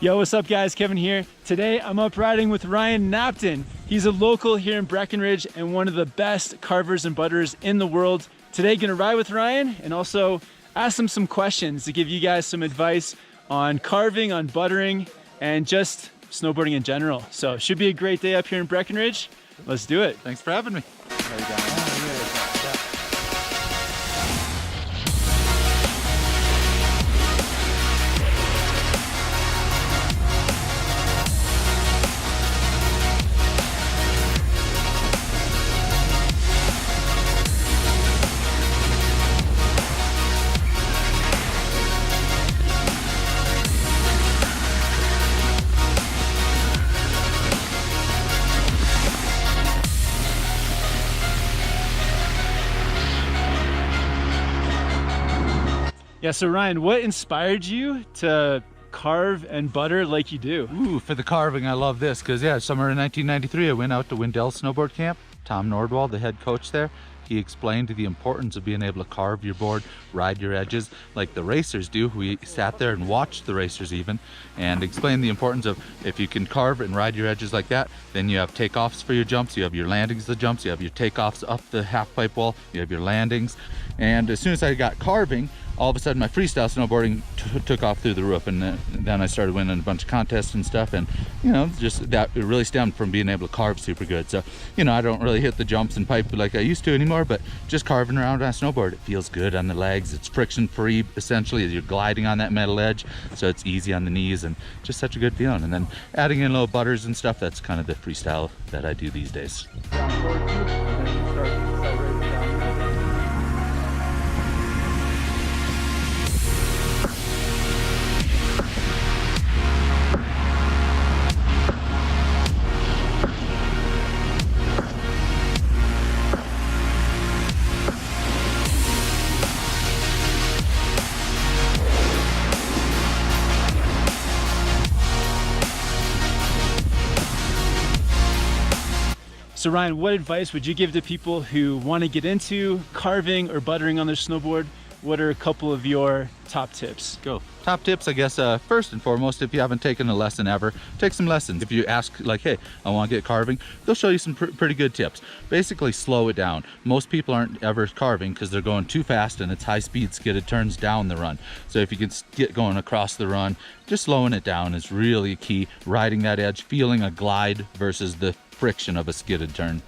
Yo, what's up guys? Kevin here. Today I'm up riding with Ryan Napton. He's a local here in Breckenridge and one of the best carvers and butterers in the world. Today gonna ride with Ryan and also ask him some questions to give you guys some advice on carving, on buttering, and just snowboarding in general. So should be a great day up here in Breckenridge. Let's do it. Thanks for having me. Yeah, so Ryan, what inspired you to carve and butter like you do? Ooh, for the carving, I love this because, yeah, summer of 1993, I went out to Windell Snowboard Camp. Tom Nordwall, the head coach there, he explained the importance of being able to carve your board, ride your edges like the racers do. We sat there and watched the racers even, and explained the importance of if you can carve and ride your edges like that, then you have takeoffs for your jumps, you have your landings the jumps, you have your takeoffs up the half pipe wall, you have your landings. And as soon as I got carving, all of a sudden my freestyle snowboarding took off through the roof, and then I started winning a bunch of contests and stuff, and you know, just that it really stemmed from being able to carve super good. So, you know, I don't really hit the jumps and pipe like I used to anymore, but just carving around on a snowboard, it feels good on the legs. It's friction free essentially as you're gliding on that metal edge, so it's easy on the knees and just such a good feeling. And then adding in little butters and stuff, that's kind of the freestyle that I do these days. So Ryan, what advice would you give to people who want to get into carving or buttering on their snowboard? What are a couple of your top tips? Go. Top tips, I guess, first and foremost, if you haven't taken a lesson ever, take some lessons. If you ask like, hey, I want to get carving, they'll show you some pretty good tips. Basically, slow it down. Most people aren't ever carving because they're going too fast and it's high speed skidded turns down the run. So if you can get going across the run, just slowing it down is really key. Riding that edge, feeling a glide versus the friction of a skidded turn.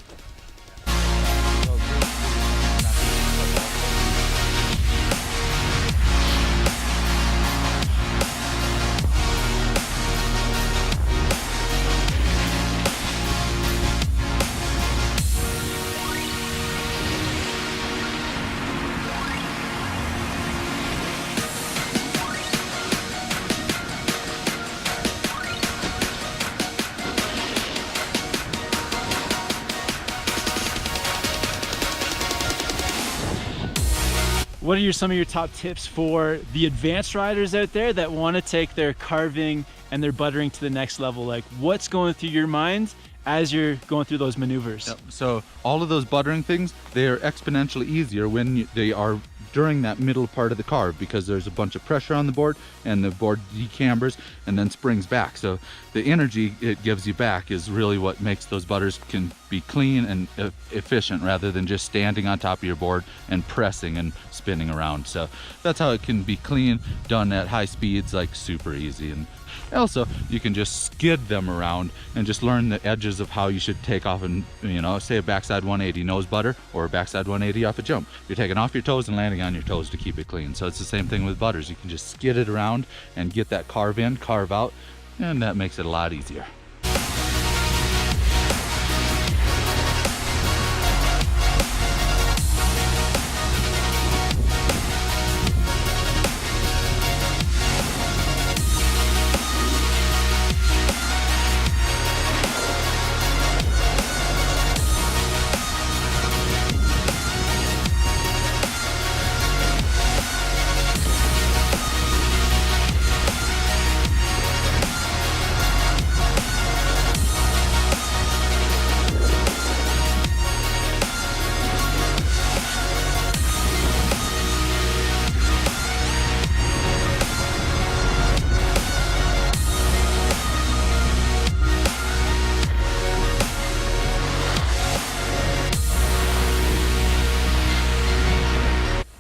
What are some of your top tips for the advanced riders out there that want to take their carving and their buttering to the next level? Like, what's going through your mind as you're going through those maneuvers? Yep. So all of those buttering things, they are exponentially easier when they are during that middle part of the carve, because there's a bunch of pressure on the board and the board decambers and then springs back. So the energy it gives you back is really what makes those butters can be clean and efficient rather than just standing on top of your board and pressing and spinning around. So that's how it can be clean, done at high speeds, like super easy. And also, you can just skid them around and just learn the edges of how you should take off and, you know, say a backside 180 nose butter or a backside 180 off a jump. You're taking off your toes and landing on your toes to keep it clean. So it's the same thing with butters. You can just skid it around and get that carve in, carve out, and that makes it a lot easier.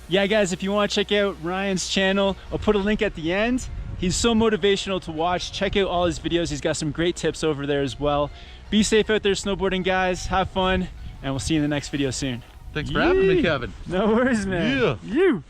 Yeah, guys, if you want to check out Ryan's channel, I'll put a link at the end. He's so motivational to watch. Check out all his videos. He's got some great tips over there as well. Be safe out there snowboarding, guys. Have fun, and we'll see you in the next video soon. Thanks for having me, Kevin. No worries, man. Yeah. You.